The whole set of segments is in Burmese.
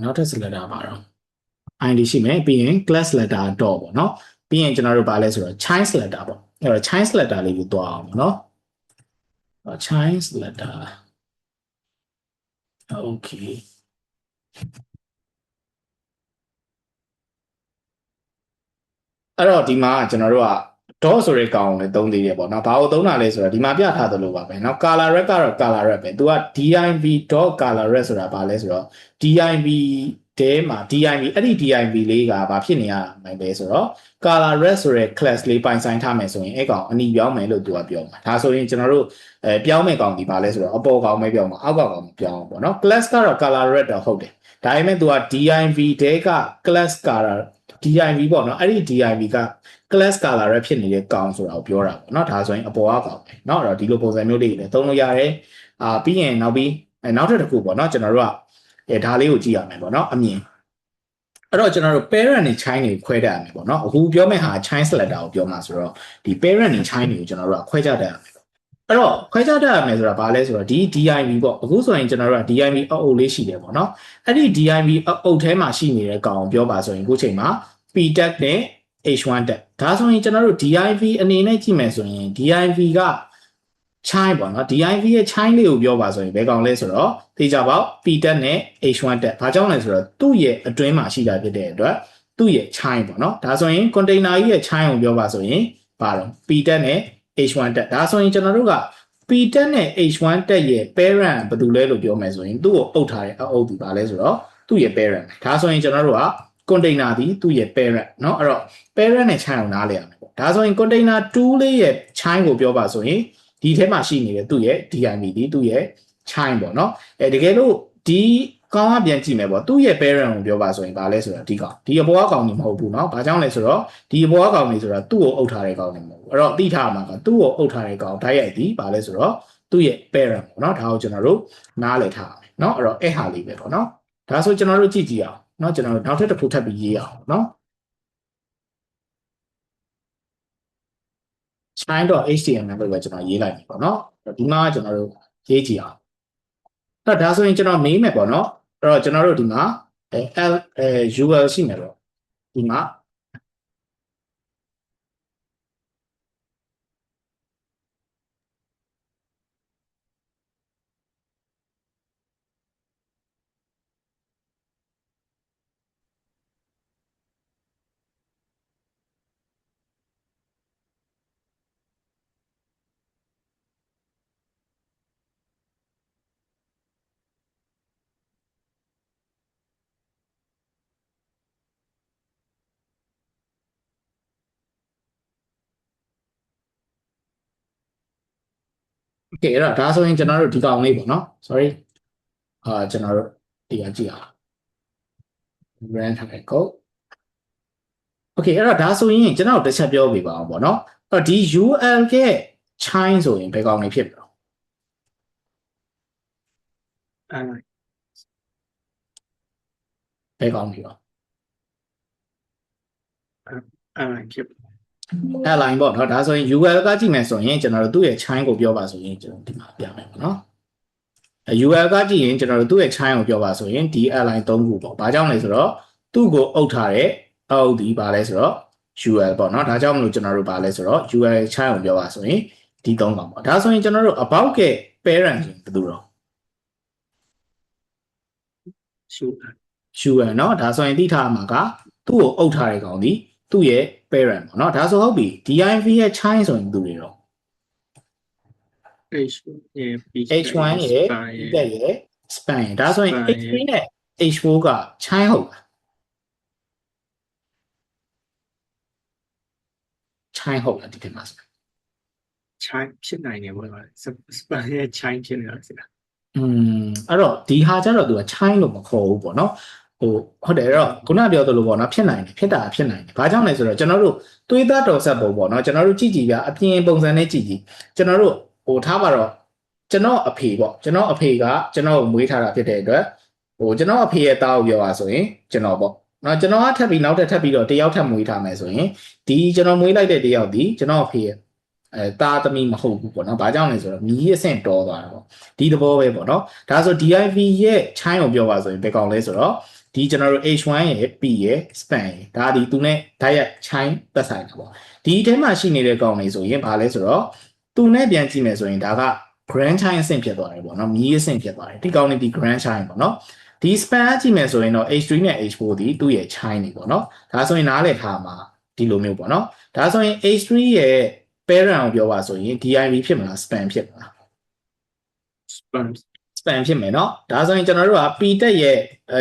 နောက်ထပ် letter ပါတော့ id ရှိမယ်ပြီးရင် class letter တော့ပေါ့နော်ပြီးရင်ကျွန်တော်တို့ပါလဲဆိုတော့ Chinese letter ပေါ့အဲ့တော့ Chinese letter လေးကိုတွားအောင်ပေါ့နော် Chinese letter okay အဲ့တော့ဒီမှာကျွန်တော်တို့က dot ဆိုတဲ့ကောင်ကိုလည်းသုံးသေးတယ်ပေါ့နော်ဘာလို့သုံးတာလဲဆိုတော့ဒီမှာပြထားသလိုပါပဲเนาะ color red ကတော့ color red ပဲသူက div.color red ဆိုတာဘာလဲဆိုတော့ div တဲမှာ div အဲ့ဒီ div လေးကဘာဖြစ်နေရမှာလဲဆိုတော့ color red ဆိုတဲ့ class လေးပိုင်ဆိုင်ထားမယ်ဆိုရင်အဲ့ကောင်အနီပြောင်းမယ်လို့သူကပြောမှာဒါဆိုရင်ကျွန်တော်တို့ပြောင်းမဲ့ကောင်ဒီဘာလဲဆိုတော့အပေါ်ကောင်ပဲပြောင်းမှာအောက်ကောင်မပြောင်းဘူးပေါ့နော် class ကတော့ color red တော့ဟုတ်တယ်ဒါပေမဲ့သူက div တဲက class color div ပေါ့နော်အဲ့ဒီ div က class color ရဖြစ်နေတဲ့ကောင်ဆိုတာကိုပြောတာပေါ့နော်ဒါဆိုရင်အပေါ်ကကောင်ပဲเนาะအဲ့တော့ဒီလိုပုံစံမျိုးလေးတွေလည်းသုံးလို့ရတယ်ပြီးရင်နောက်ထပ်တစ်ခုပေါ့နော်ကျွန်တော်တို့ကဒါလေးကိုကြည့်ရမယ်ပေါ့နော်အမြင်အဲ့တော့ကျွန်တော်တို့ parent နဲ့ child တွေခွဲတတ်ရမယ်ပေါ့နော်အခုပြောမယ့်ဟာ child letter ကိုပြောမှာဆိုတော့ဒီ parent နဲ့ child တွေကိုကျွန်တော်တို့ကခွဲခြားတတ်ရမယ်အဲ့တော့ခွဲခြားတတ်ရမယ်ဆိုတာဘာလဲဆိုတော့ဒီ div ပေါ့အခုဆိုရင်ကျွန်တော်တို့က div အုပ်လေးရှိတယ်ပေါ့နော်အဲ့ဒီ div အုပ်ထဲမှာရှိနေတဲ့ကောင်ကိုပြောပါဆိုရင်အခုချိန်မှာ p tag နဲ့ h1 tag ဒါဆိုရင်ကျွန်တော်တို့ div အနေနဲ့ကြည့်မယ်ဆိုရင် div က child ပေါ့နော် div ရဲ့ child လေးကိုပြောပါဆိုရင်ဘယ်ကောင်လဲဆိုတော့သိကြပါဦး p tag နဲ့ h1 tag ဘာကြောင့်လဲဆိုတော့သူ့ရဲ့အတွင်းမှာရှိတာဖြစ်တဲ့အတွက်သူ့ရဲ့ child ပေါ့နော်ဒါဆိုရင် container ကြီးရဲ့ child ကိုပြောပါဆိုရင်ပါတော့ p tag နဲ့ h1 tag ဒါဆိုရင်ကျွန်တော်တို့က p tag နဲ့ h1 tag ရဲ့ parent ဘယ်သူလဲလို့ပြောမယ်ဆိုရင်သူ့ကိုအုပ်ထားတဲ့အုပ်ဒီပါလဲဆိုတော့သူ့ရဲ့ parent ဒါဆိုရင်ကျွန်တော်တို့က container ဒီသူ့ရဲ့ parent เนาะအဲ့တော့ parent နဲ့ child ကိုနားလည်ရမယ်ပေါ့ဒါဆိုရင် container 2လေးရဲ့ child ကိုပြောပါဆိုရင်ဒီထဲမှာရှိနေတဲ့သူ့ရဲ့ div ဒီသူ့ရဲ့ child ပေါ့เนาะတကယ်လို့ဒီကောင်ကပြန်ကြည့်မယ်ပေါ့သူ့ရဲ့ parent ကိုပြောပါဆိုရင်ဘာလဲဆိုတော့ဒီကောင်ဒီအပေါ်ကကောင်ကြီးမဟုတ်ဘူးเนาะဘာကြောင့်လဲဆိုတော့ဒီအပေါ်ကကောင်ကြီးဆိုတာသူ့ကိုအုပ်ထားတဲ့ကောင်ကြီးမဟုတ်ဘူးအဲ့တော့သိထားမှာကသူ့ကိုအုပ်ထားတဲ့ကောင်ဓာတ်ရိုက်ဒီဘာလဲဆိုတော့သူ့ရဲ့ parent ပေါ့เนาะဒါကိုကျွန်တော်တို့နားလည်ထားအောင်เนาะအဲ့တော့အဲ့ဟာလေးပဲပေါ့เนาะဒါဆိုကျွန်တော်တို့ကြည့်ကြည့်အောင်เนาะကျွန်တော်တို့နောက်ထပ်တစ်ခုထပ်ပြီးရေးအောင်เนาะ shine.html ပဲကျွန်တော်ရေးလိုက်ပြီပေါ့เนาะဒီမှာကျွန်တော်တို့ရေးကြည့်အောင်အဲ့ဒါဆိုရင်ကျွန်တော်မေးမယ်ပေါ့เนาะအဲ့တော့ကျွန်တော်တို့ဒီမှာul ရှိမယ်ပေါ့ဒီမှာโอเคအဲ့တော့ဒါဆိုရင်ကျွန်တော်တို့ဒီကောင်လေးပေါ့เนาะ sorry ကျွန်တော်တို့ဒီကကြည့်အောင် run ထားတဲ့ code โอเคအဲ့တော့ဒါဆိုရင်ကျွန်တော်တို့တစ်ချက်ပြောပြပါအောင်ပေါ့เนาะအဲ့တော့ဒီ ul က chain ဆိုရင်ဘယ်ကောင်လေးဖြစ်မလဲဘယ်ကောင်လေးပါဖြစ် align ပေါ့เนาะဒါဆိုရင် ul ကကြည့်မယ်ဆိုရင်ကျွန်တော်တို့သူ့ရဲ့ chain ကိုပြောပါဆိုရင်ကျွန်တော်ဒီမှာပြမယ်ပေါ့เนาะul ကကြည့်ရင်ကျွန်တော်တို့သူ့ရဲ့ chain ကိုပြောပါဆိုရင်ဒီ align 3ခုပေါ့ဘာကြောင့်လဲဆိုတော့သူ့ကိုအုပ်ထားတဲ့အုပ်ဒီဘာလဲဆိုတော့ ul ပေါ့เนาะဒါကြောင့်မလို့ကျွန်တော်တို့ဘာလဲဆိုတော့ ul chain ကိုပြောပါဆိုရင်ဒီ3ကောင်ပေါ့ဒါဆိုရင်ကျွန်တော်တို့ about က parent ဘယ်သူတော့ ul เนาะဒါဆိုရင်သိထားမှာကသူ့ကိုအုပ်ထားတဲ့ကောင်ဒီသူ့ရဲ့ parent ပေါ့เนาะဒါဆိုဟုတ်ပြီ div ရဲ့ chain ဆိုရင်သူတွေတော့ h1 ရဲ့ တက်ရဲ့ span ရဲ့ဒါဆိုရင် h3 နဲ့ h4 က chain ဟုတ်လား chain ဟုတ်လားဒီထဲမှာ chain ဖြစ်နိုင်တယ်ပေါ့။ span ရဲ့ chain ဖြစ်နေတာဆရာ။အဲ့တော့ဒီဟာကျတော့သူက chain လို့မခေါ်ဘူးပေါ့နော်။ဟုတ်တယ်အဲ့တော့ခုနပြောသလိုပေါ့နော်ဖြစ်နိုင်တယ်ဖြစ်တာဖြစ်နိုင်တယ်။ဘာကြောင့်လဲဆိုတော့ကျွန်တော်တို့သွေးသားတော်ဆက်ပုံပေါ့နော်ကျွန်တော်တို့ကြည့်ကြည့်ပြအပြင်ပုံစံနဲ့ကြည့်ကြည့်ကျွန်တော်တို့ထားပါတော့ကျွန်တော်အဖေပေါ့ကျွန်တော်အဖေကကျွန်တော်ကိုမွေးထားတာဖြစ်တဲ့အတွက်ကျွန်တော်အဖေရဲ့သားကိုပြောပါဆိုရင်ကျွန်တော်ပေါ့နော်ကျွန်တော်ကထပ်ပြီးနောက်ထပ်ပြီးတော့တယောက်ထပ်မွေးထားမယ်ဆိုရင်ဒီကျွန်တော်မွေးလိုက်တဲ့တယောက်ဒီကျွန်တော်အဖေရဲ့ တာသမီမဟုတ်ဘူးပေါ့နော်ဘာကြောင့်လဲဆိုတော့မြည်အဆင့်တော်သွားတာပေါ့ဒီသဘောပဲပေါ့နော်ဒါဆို div ရဲ့ chain ကိုပြောပါဆိုရင်ဘယ်ကောင်လဲဆိုတော့ဒီကျွန်တော်တို့ h1 ရဲ့ p ရဲ့ span ရဲ့ဒါဒီသူနဲ့ဓာတ်ရိုက် chain သက်ဆိုင်တာပေါ့ဒီအထဲမှာရှိနေတဲ့ကောင်တွေဆိုရင်ဘာလဲဆိုတော့သူနဲ့ပြန်ကြည့်မယ်ဆိုရင်ဒါက grand chain အဆင့်ဖြစ်သွားတယ်ပေါ့နော်မြည်အဆင့်ဖြစ်သွားတယ်ဒီကောင်တွေဒီ grand chain ပေါ့နော်ဒီ span ကြည့်မယ်ဆိုရင်တော့ h3 နဲ့ h4 ဒီသူ့ရဲ့ chain တွေပေါ့နော်ဒါဆိုရင်နားလည်ထားမှာဒီလိုမျိုးပေါ့နော်ဒါဆိုရင် h3 ရဲ့ parent ကိုပြောပါဆိုရင် div ဖြစ်မလား span ဖြစ်မလား span ဖြစ်မယ်เนาะဒါဆိုရင်ကျွန်တော်တို့က p တက်ရဲ့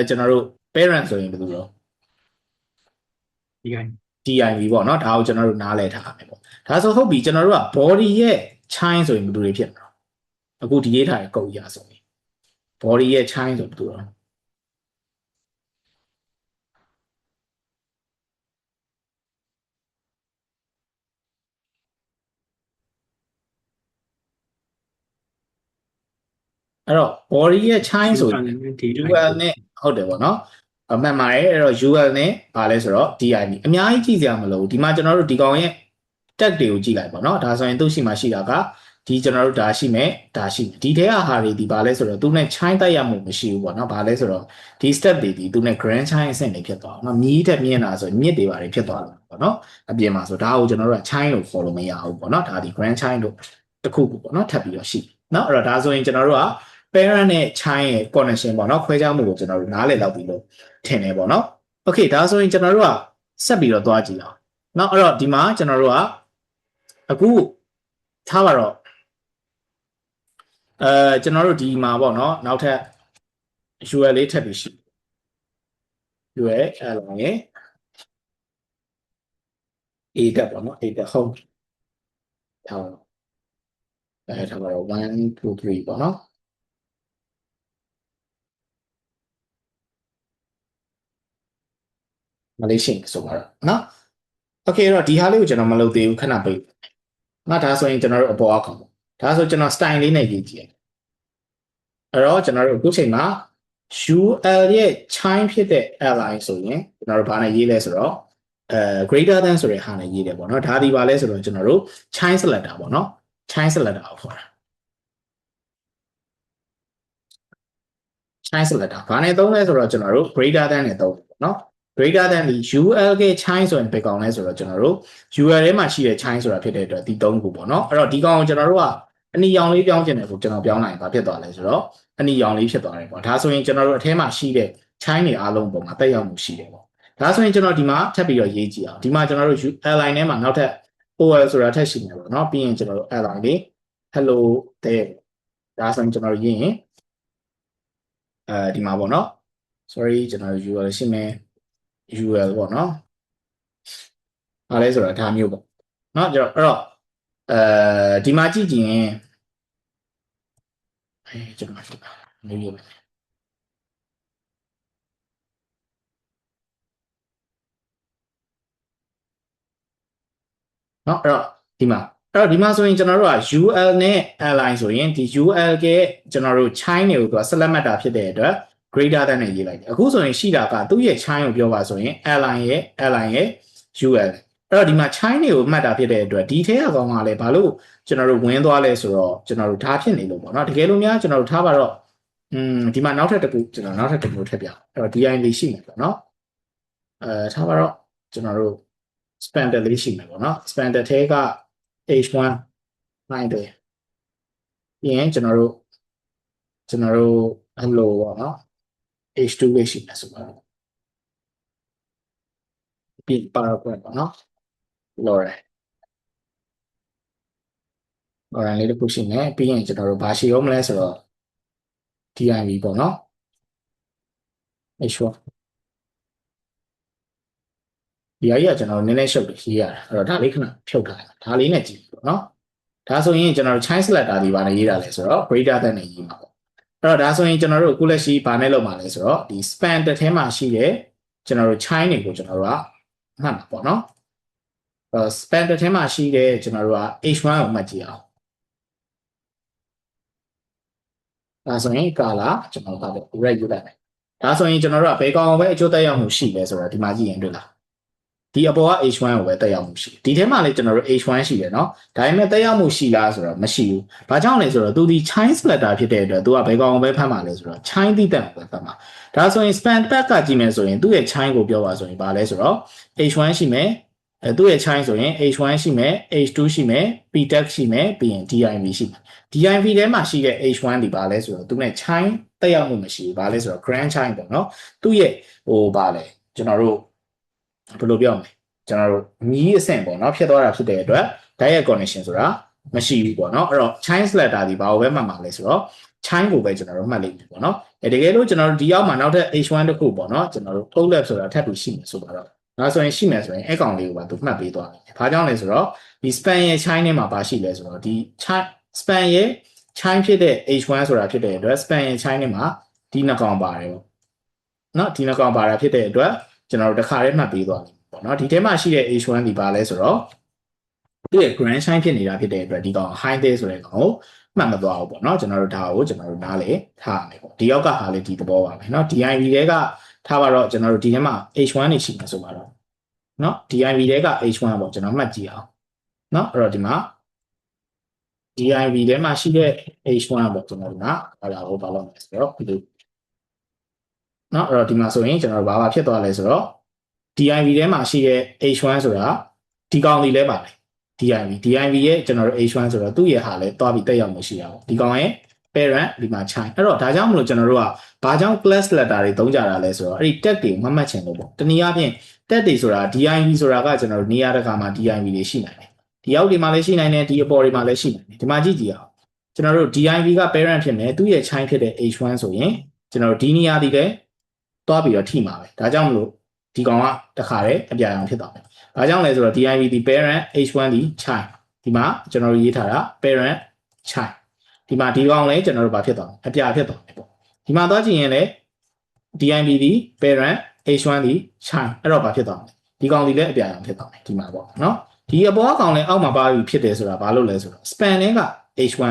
ကျွန်တော်တို့ parent ဆိုရင်ဘယ်လိုလဲ div ပေါ့เนาะဒါကိုကျွန်တော်တို့နားလည်ထားမယ်ပေါ့ဒါဆိုဟုတ်ပြီကျွန်တော်တို့က body ရဲ့ chain ဆိုရင်ဘယ်လိုတွေဖြစ်မလဲအခုဒီရေးထားတဲ့ကုတ်ရဆိုရင် body ရဲ့ chain ဆိုဘယ်လိုလဲအဲ့တော့ body ရဲ့ chain ဆိုရင် UL နဲ့ဟုတ်တယ်ပေါ့နော်အမှန်ပါတယ်အဲ့တော့ UL နဲ့ဘာလဲဆိုတော့ div အများကြီးကြည့်စရာမလိုဘူးဒီမှာကျွန်တော်တို့ဒီကောင်ရဲ့ tag တွေကိုကြည့်လိုက်ပေါ့နော်ဒါဆိုရင်သူ့ရှိမှရှိတာကဒီကျွန်တော်တို့ဒါရှိမယ်ဒါရှိမယ်ဒီထဲကဟာတွေဒီဘာလဲဆိုတော့သူနဲ့ chain တိုက်ရမှုမရှိဘူးပေါ့နော်ဘာလဲဆိုတော့ဒီ step တွေဒီသူနဲ့ grand chain အဆင့်တွေဖြစ်သွားအောင်နော်မြည်တက်မြင်တာဆိုမြစ်တွေဘာတွေဖြစ်သွားတယ်ပေါ့နော်အပြင်မှာဆိုဒါကိုကျွန်တော်တို့က chain လို့ follow မရဘူးပေါ့နော်ဒါဒီ grand chain လို့တစ်ခုခုပေါ့နော်ထပ်ပြီးတော့ရှိနော်အဲ့တော့ဒါဆိုရင်ကျွန်တော်တို့က parent နဲ့ child ရဲ့ connection ပေါ့နော်ခွဲခြားမှုကိုကျွန်တော်တို့နားလည်လောက်ပြီလို့ထင်တယ်ပေါ့နော် okay ဒါဆိုရင်ကျွန်တော်တို့ကဆက်ပြီးတော့သွားကြည့်အောင်เนาะအဲ့တော့ဒီမှာကျွန်တော်တို့ကအခုထားပါတော့ကျွန်တော်တို့ဒီမှာပေါ့နော်နောက်ထပ် UL လေးထပ်ပြီးရှိ UL အဲ့လိုငယ် A တက်ပေါ့နော် A တက်ဟုတ်ထားထားပါတော့1 2 3ပေါ့နော်မလေးရှိဆိုပါတော့เนาะ okay တော့ဒီဟာလေးကိုကျွန်တော်မလုပ်သေးဘူးခဏပိတ်ငါဒါဆိုရင်ကျွန်တော်တို့အပေါ်အောက်ကောင်ဒါဆိုကျွန်တော် style လေးနဲ့ရေးကြည့်အဲ့တော့ကျွန်တော်တို့အခုချိန်မှာ UL ရဲ့ chain ဖြစ်တဲ့ align ဆိုရင်ကျွန်တော်တို့ဘာနဲ့ရေးလဲဆိုတော့ greater than ဆိုတဲ့ဟာနဲ့ရေးတယ်ပေါ့နော်ဒါဒီပါလဲဆိုတော့ကျွန်တော်တို့ chain selector ပေါ့နော် chain selector ကိုခေါ်တာ chain selector ဘာနဲ့သုံးလဲဆိုတော့ကျွန်တော်တို့ greater than နဲ့သုံးတယ်ပေါ့နော် greater than ဒီ UL ရဲ့ chain ဆိုရင်ဘယ်ကောင်လဲဆိုတော့ကျွန်တော်တို့ UL ထဲမှာရှိတဲ့ chain ဆိုတာဖြစ်တဲ့အတွက်ဒီ3ခုပေါ့နော်အဲ့တော့ဒီကောင်ကိုကျွန်တော်တို့ကအနီရောင်လေးပြောင်းကျင်တယ်ဆိုကျွန်တော်ပြောင်းလိုက်ရင်ဘာဖြစ်သွားလဲဆိုတော့အနီရောင်လေးဖြစ်သွားတယ်ပေါ့ဒါဆိုရင်ကျွန်တော်တို့အထဲမှာရှိတဲ့ chain တွေအားလုံးပုံမှာတက်ရောက်မှုရှိတယ်ပေါ့ဒါဆိုရင်ကျွန်တော်ဒီမှာထပ်ပြီးတော့ရေးကြည့်အောင်ဒီမှာကျွန်တော်တို့ align ထဲမှာနောက်ထပ် OL ဆိုတာထပ်ရှိနေပေါ့နော်ပြီးရင်ကျွန်တော်တို့ align လေး hello there ဒါဆိုရင်ကျွန်တော်ရေးရင်ဒီမှာပေါ့နော် sorry ကျွန်တော် UL ရှိမယ် UL ပေါ့နော်အားလဲဆိုတာဒါမျိုးပေါ့နော်ကျွန်တော်အဲ့တော့ဒီမှာကြည့်ကြည့်ရင်ကျွန်တော်မျိုးရေးမယ်နော်အဲ့တော့ဒီမှာဆိုရင်ကျွန်တော်တို့က UL နဲ့ align ဆိုရင်ဒီ UL ကကျွန်တော်တို့ chain တွေကိုသူက select မှတ်တာဖြစ်တဲ့အတွက် greater than နဲ့ရေးလိုက်တယ်အခုဆိုရင်ရှိတာကသူ့ရဲ့ chain ကိုပြောပါဆိုရင် align ရဲ့ UL အဲ့တော့ဒီမှာ chain တွေကိုမှတ်တာဖြစ်တဲ့အတွက်ဒီထဲကကောင်ကလည်းဘာလို့ကျွန်တော်တို့ဝင်သွားလဲဆိုတော့ကျွန်တော်တို့ဒါဖြစ်နေလို့ပေါ့နော်တကယ်လို့များကျွန်တော်တို့ထားပါတော့ဒီမှာနောက်ထပ်တစ်ခုကျွန်တော်နောက်ထပ်တစ်ခုထည့်ပြအောင်အဲ့တော့ DI လေးရှိမယ်ပေါ့နော်ထားပါတော့ကျွန်တော်တို့ spanner လေးရှိမယ်ပေါ့နော် spanner ထဲက h1 နိုင်တယ်ပြီးရင်ကျွန်တော်တို့hello ပေါ့နော် h2 လေးရှိမယ်ဆိုတော့ပြီး paragraph ပေါ့နော် Lauren လေးတစ်ခုရှိမယ်ပြီးရင်ကျွန်တော်တို့ဘာရှိအောင်မလဲဆိုတော့ div ပေါ့နော် h1 ဒီအရေးကကျွန်တော်နည်းနည်းရှုပ်တယ်ရေးရတာအဲ့တော့ဒါလေးခဏဖြုတ်ထားလိုက်ဒါလေးနဲ့ကြည့်ပေါ့နော်ဒါဆိုရင်ကျွန်တော်တို့ chain selector ဒီဘာနဲ့ရေးတာလဲဆိုတော့ greater than နဲ့ရေးမှာပေါ့အဲ့တော့ဒါဆိုရင်ကျွန်တော်တို့အခုလက်ရှိဘာနဲ့လုပ်မှာလဲဆိုတော့ဒီ span တစ်ထဲမှာရှိတဲ့ကျွန်တော်တို့ chain တွေကိုကျွန်တော်တို့ကမှတ်မှာပေါ့နော်span တစ်ထဲမှာရှိတဲ့ကျွန်တော်တို့က h1 ကိုမှတ်ကြည့်အောင်ဒါဆိုရင် color ကျွန်တော်တို့က red ယူလိုက်မယ်ဒါဆိုရင်ကျွန်တော်တို့ကဘယ်ကောင်ပဲအကျိုးသက်ရောက်မှုရှိလဲဆိုတော့ဒီမှာကြည့်ရင်တွေ့လား ဒီအပေါ်က H1 ကိုပဲတက်ရောက်မှုရှိဒီထဲမှာလည်းကျွန်တော်တို့ H1 ရှိတယ်เนาะဒါပေမဲ့တက်ရောက်မှုရှိလားဆိုတော့မရှိဘူးဘာကြောင့်လဲဆိုတော့သူဒီ Chinese letter ဖြစ်တဲ့အတွက်သူကဘယ်ကောင်ပဲဖတ်မှာလဲဆိုတော့ Chinese တိတက်ပဲဖတ်မှာဒါဆိုရင် span tag ကကြည့်မယ်ဆိုရင်သူ့ရဲ့ Chinese ကိုပြောပါဆိုရင်ဘာလဲဆိုတော့ H1 ရှိမယ်သူ့ရဲ့ Chinese ဆိုရင် H1 ရှိမယ် H2 ရှိမယ် P tag ရှိမယ်ပြီးရင် DIV ရှိမယ် DIV ထဲမှာရှိတဲ့ H1 ဒီဘာလဲဆိုတော့သူနဲ့ Chinese တက်ရောက်မှုမရှိဘူးဘာလဲဆိုတော့ grand Chinese ပေါ့เนาะသူ့ရဲ့ဘာလဲကျွန်တော်တို့ဘယ်လိုပြောမလဲကျွန်တော်တို့မြည်အဆင့်ပေါ့เนาะဖြစ်သွားတာဖြစ်တဲ့အတွက် direct connection ဆိုတာမရှိဘူးပေါ့เนาะအဲ့တော့ Chinese letter ဒီဘာကိုပဲမှတ်မှာလဲဆိုတော့ Chinese ကိုပဲကျွန်တော်တို့မှတ်လိုက်ပြီပေါ့เนาะတကယ်လို့ကျွန်တော်တို့ဒီအောက်မှာနောက်ထပ် H1 တခုပေါ့เนาะကျွန်တော်တို့ overlap ဆိုတာထပ်ပြီးရှိမယ်ဆိုတော့ဒါဆိုရင်ရှိမယ်ဆိုရင်အဲ့ကောင်လေးကိုပါသူမှတ်ပေးသွားတယ်။ဘာကြောင့်လဲဆိုတော့ဒီ span ရဲ့ Chinese နဲ့မှာပါရှိလဲဆိုတော့ဒီ span ရဲ့ Chinese ဖြစ်တဲ့ H1 ဆိုတာဖြစ်တဲ့အတွက် span ရဲ့ Chinese နဲ့မှာဒီနှစ်ကောင်ပါတယ်ပေါ့เนาะဒီနှစ်ကောင်ပါတာဖြစ်တဲ့အတွက်ကျွန်တော်တို့တစ်ခါတည်းမှတ်ပေးသွားတယ်ပေါ့เนาะဒီထဲမှာရှိတဲ့ H1 ဒီပါလဲဆိုတော့သူ့ရဲ့ grand Chinese ဖြစ်နေတာဖြစ်တဲ့အတွက်ဒီကောင် high day ဆိုတဲ့ကောင်ကိုမှတ်မသွားဘူးပေါ့เนาะကျွန်တော်တို့ဒါကိုကျွန်တော်တို့နားလေထားရမယ်ပေါ့ဒီရောက်ကဟာလေဒီသဘောပါပဲเนาะ DIV တွေကထားပါတော့ကျွန်တော်တို့ဒီထဲမှာ H1 နေရှိမှာဆိုပါတော့เนาะ DIV တွေက H1 ပေါ့ကျွန်တော်မှတ်ကြည့်အောင်เนาะအဲ့တော့ဒီမှာ DIV ထဲမှာရှိတဲ့ H1 ပေါ့ကျွန်တော်တို့ကဘာလာလို့ဘာလို့လဲဆိုတော့ဒီလိုเนาะအဲ့တော့ဒီမှာဆိုရင်ကျွန်တော်တို့ဘာဖြစ်သွားလဲဆိုတော့ DIV ထဲမှာရှိတဲ့ H1 ဆိုတာဒီကောင်ဒီလဲပါလေ DIV ရဲ့ကျွန်တော်တို့ H1 ဆိုတော့သူ့ရဲ့ဟာလဲတွားပြီးတက်ရောက်မှုရှိတာပေါ့ဒီကောင်ရဲ့ parent ဒီမှာ child အဲ့တော့ဒါကြောင့်မလို့ကျွန်တော်တို့ကဘာကြောင့် class letter တွေသုံးကြတာလဲဆိုတော့အဲ့ဒီ tag တွေမှတ်မှတ်ချင်လို့ပေါ့တနည်းအားဖြင့် tag တွေဆိုတာ DIV ဆိုတာကကျွန်တော်တို့နေရာတကာမှာ DIV တွေရှိနိုင်တယ်ဒီအောက်တွေမှာလည်းရှိနိုင်တယ်ဒီအပေါ်တွေမှာလည်းရှိနိုင်တယ်ဒီမှာကြည့်ကြည့်အောင်ကျွန်တော်တို့ DIV က parent ဖြစ်မယ်သူ့ရဲ့ child ဖြစ်တဲ့ H1 ဆိုရင်ကျွန်တော်တို့ဒီနေရာဒီလဲတွားပြီးတော့ထိမှာပဲဒါကြောင့်မလို့ဒီကောင်ကတခါတည်းအပြာရောင်ဖြစ်သွားတယ်ဘာကြောင့်လဲဆိုတော့ DIV ဒီ parent H1 ဒီ child ဒီမှာကျွန်တော်တို့ရေးထားတာ parent child ဒီမှာဒီကောင်လည်းကျွန်တော်တို့ဗာဖြစ်သွားတယ်အပြာဖြစ်သွားတယ်ပေါ့ဒီမှာသွားကြည့်ရင်လည်း DIV ဒီ parent H1 ဒီ child အဲ့တော့ဗာဖြစ်သွားတယ်ဒီကောင်ဒီလည်းအပြာရောင်ဖြစ်သွားတယ်ဒီမှာပေါ့နော်ဒီအပေါ်ကောင်လည်းအောက်မှာပါပြီးဖြစ်တယ်ဆိုတာဘာလို့လဲဆိုတော့ span က H1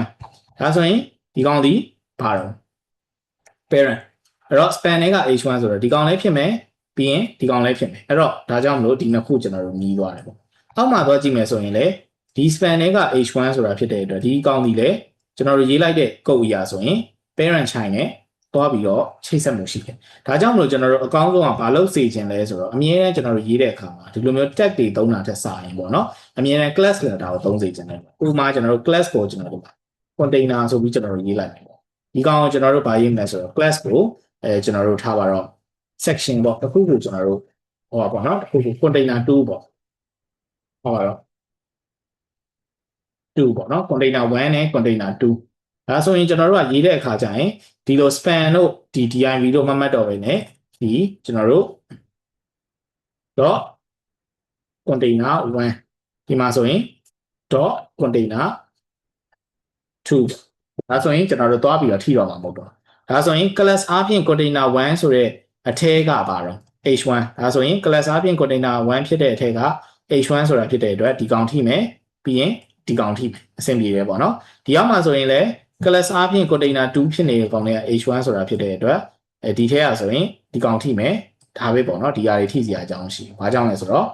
ဒါဆိုရင်ဒီကောင်ဒီဘာတော့ parent အဲ့တော့ span က H1 ဆိုတော့ဒီကောင်လည်းဖြစ်မယ်ပြီးရင်ဒီကောင်လည်းဖြစ်မယ်အဲ့တော့ဒါကြောင့်မလို့ဒီနှစ်ခုကျွန်တော်တို့ညီးသွားတယ်ပေါ့အောက်မှာသွားကြည့်မယ်ဆိုရင်လည်းဒီ span က H1 ဆိုတာဖြစ်တဲ့အတွက်ဒီကောင်ဒီလည်းကျွန်တော်တို့ရေးလိုက်တဲ့ကုတ်အရာဆိုရင် parent child နဲ့တွားပြီးတော့ချိတ်ဆက်မှုရှိတယ်ဒါကြောင့်မလို့ကျွန်တော်တို့အကောင်းဆုံးကဘာလို့စေချင်လဲဆိုတော့အမြဲတမ်းကျွန်တော်တို့ရေးတဲ့အခါမှာဒီလိုမျိုး tag တွေသုံးတာထက်စာရင်ပေါ့နော်အမြဲတမ်း class letter ကိုသုံးစေချင်တယ်ဥပမာကျွန်တော်တို့ class ကိုကျွန်တော်တို့ container ဆိုပြီးကျွန်တော်တို့ရေးလိုက်တယ်ပေါ့ဒီကောင်ကိုကျွန်တော်တို့ဗာရေးမလဲဆိုတော့ class ကိုကျွန်တော်တို့ထားပါတော့ section ပေါ့တစ်ခုခုကျွန်တော်တို့ဟောပါပေါ့နော်တစ်ခုခု container 2ပေါ့ဟောပါတော့2ပေါ့နော် container 1နဲ့ container 2ဒါဆိုရင်ကျွန်တော်တို့ကရေးတဲ့အခါကျရင်ဒီလို span တို့ဒီ DIV တို့မှတ်တော့ပဲねဒီကျွန်တော်တို့တော့ container 1ဒီမှာဆိုရင် dot container 2ဒါဆိုရင်ကျွန်တော်တို့သွားပြီးတော့ထိတော့မှာမဟုတ်တော့ဒါဆိုရင် class အားဖြင့် container 1ဆိုတဲ့အထဲကပါတော့ H1 ဒါဆိုရင် class အားဖြင့် container 1ဖြစ်တဲ့အထဲက H1 ဆိုတာဖြစ်တဲ့အတွက်ဒီကောင်ထိမယ်ပြီးရင်ဒီကောင်ထိမယ်အဆင်ပြေတယ်ပေါ့နော်ဒီအောက်မှာဆိုရင်လည်း class အားဖြင့် container 2ဖြစ်နေတဲ့ကောင်တွေက H1 ဆိုတာဖြစ်တဲ့အတွက်ဒီထဲကဆိုရင်ဒီကောင်ထိမယ်ဒါပဲပေါ့နော်ဒီဟာတွေထိစရာအကြောင်းရှိဘာကြောင့်လဲဆိုတော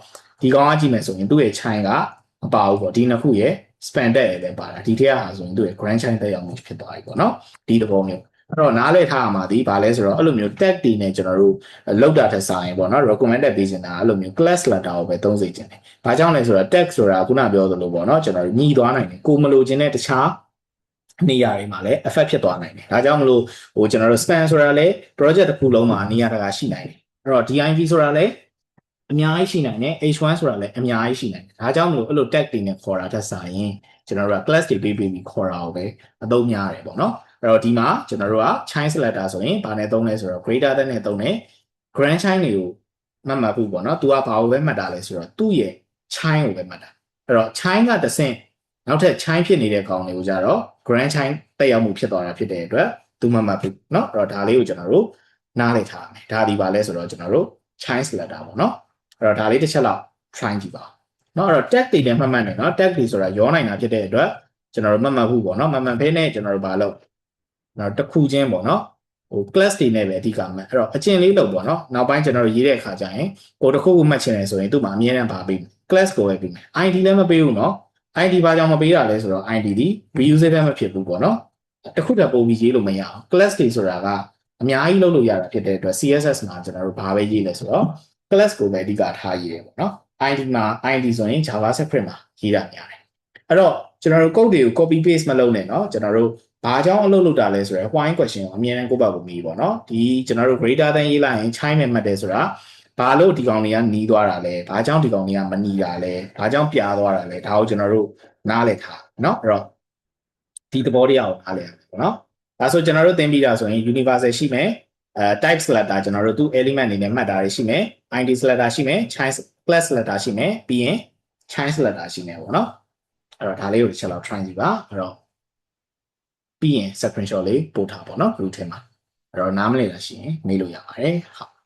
့ဒီကောင်ကကြည့်မယ်ဆိုရင်သူ့ရဲ့ chain ကမပါဘူးပေါ့ဒီနှစ်ခုရဲ့ span တက်ရပဲပါတာဒီထဲကဟာဆိုရင်သူ့ရဲ့ grand chain တက်ရောက်မှုဖြစ်သွားပြီပေါ့နော်ဒီသဘောမျိုးအဲ့တော့နားလည်ထားရမှာဒီဘာလဲဆိုတော့အဲ့လိုမျိုး tag တွေနဲ့ကျွန်တော်တို့လောက်တာထက်စာရင်ပေါ့နော် recommended ပေးနေတာအဲ့လိုမျိုး class letter ကိုပဲသုံးစေချင်တယ်။ဘာကြောင့်လဲဆိုတော့ tag ဆိုတာခုနပြောသလိုပေါ့နော်ကျွန်တော်တို့ညီးသွားနိုင်တယ်ကိုမလိုချင်တဲ့တခြားနေရာတွေမှာလည်း effect ဖြစ်သွားနိုင်တယ်။ဒါကြောင့်မလို့ဟိုကျွန်တော်တို့ span ဆိုတာလည်း project တစ်ခုလုံးမှာနေရာတကာရှိနိုင်တယ်။အဲ့တော့ DIV ဆိုတာလည်းအများကြီးရှိနိုင်တယ် H1 ဆိုတာလည်းအများကြီးရှိနိုင်တယ်။ဒါကြောင့်မလို့အဲ့လို tag တွေနဲ့ခေါ်တာထက်စာရင်ကျွန်တော်တို့က class တွေပေးပြီးခေါ်တာကိုပဲအသုံးများတယ်ပေါ့နော်။အဲ့တော့ဒီမှာကျွန်တော်တို့က Chinese letter ဆိုရင်ဘာနဲ့သုံးလဲဆိုတော့ greater than နဲ့သုံးတယ် grand Chinese တွေကိုမှတ်ဖို့ပေါ့နော်။ तू ကဘာကိုပဲမှတ်တာလဲဆိုတော့သူ့ရဲ့ Chinese ကိုပဲမှတ်တာ။အဲ့တော့ Chinese ကတစ်ဆင့်နောက်ထပ် Chinese ဖြစ်နေတဲ့ကောင်တွေကိုကြတော့ grand Chinese တက်ရောက်မှုဖြစ်သွားတာဖြစ်တဲ့အတွက်သူမှတ်ဖို့เนาะအဲ့တော့ဒါလေးကိုကျွန်တော်တို့နားလည်ထားရမယ်။ဒါဒီပါလဲဆိုတော့ကျွန်တော်တို့ Chinese letter ပေါ့နော်။အဲ့တော့ဒါလေးတစ်ချက်လောက် try ကြည့်ပါ။เนาะအဲ့တော့ tag တွေနဲ့မှတ်နေเนาะ tag တွေဆိုတာရောနိုင်တာဖြစ်တဲ့အတွက်ကျွန်တော်တို့မှတ်ဖို့ပေါ့နော်။မှတ်ဖေးနဲ့ကျွန်တော်တို့ဘာလုပ်နောက်တစ်ခုချင်းပေါ့နော် class တွေနဲ့ပဲအဓိကမှတ်အဲ့တော့အကျင့်လေးလုပ်ပေါ့နော်နောက်ပိုင်းကျွန်တော်တို့ရေးတဲ့အခါကျရင်ကိုတစ်ခုခုမှတ်ချင်တယ်ဆိုရင်သူ့မှာအမြဲတမ်းပါပေးမယ် class ကိုပဲပေးမယ် ID လည်းမပေးဘူးနော် ID ဘာကြောင့်မပေးတာလဲဆိုတော့ ID ဒီ reusable မဖြစ်ဘူးပေါ့နော်တစ်ခုတည်းပို့ပြီးရေးလို့မရအောင် class တွေဆိုတာကအများကြီးလုပ်လို့ရတာဖြစ်တဲ့အတွက် CSS မှာကျွန်တော်တို့ဘာပဲရေးလဲဆိုတော့ class ကိုပဲအဓိကထားရေးရပေါ့နော် ID မှာ ID ဆိုရင် JavaScript မှာရေးတာများတယ်အဲ့တော့ကျွန်တော်တို့ code တွေကို copy paste မလုပ်နဲ့เนาะကျွန်တော်တို့ဘာကြောင့်အလုပ်လုပ်တာလဲဆိုတော့ why question ကိုအမြဲတမ်းကိုယ့်ဘာကိုမေးပေါ့เนาะဒီကျွန်တော်တို့ greater than ရေးလိုက်ရင် chime နဲ့မှတ်တယ်ဆိုတာဘာလို့ဒီကောင်တွေကနီးသွားတာလဲဘာကြောင့်ဒီကောင်တွေကမနီးတာလဲဘာကြောင့်ပြားသွားတာလဲဒါကိုကျွန်တော်တို့နားလည်ထားเนาะအဲ့တော့ဒီသဘောတရားကိုနားလည်ရမယ်ပေါ့เนาะဒါဆိုကျွန်တော်တို့သင်ပြီးတာဆိုရင် universal ရှိမယ်type selector ကျွန်တော်တို့သူ့ element အနေနဲ့မှတ်တာရှိမယ် id selector ရှိမယ် chain class selector ရှိမယ်ပြီးရင် chain selector ရှိမယ်ပေါ့เนาะအဲ့တော့ဒါလေးကိုတစ်ချက်လောက် try ကြည့်ပါအဲ့တော့ပြီးရင် screenshot လေးပို့ထားပါတော့ root ထဲမှာအဲ့တော့နားမလည်တာရှိရင်မေးလို့ရပါတယ်ဟုတ်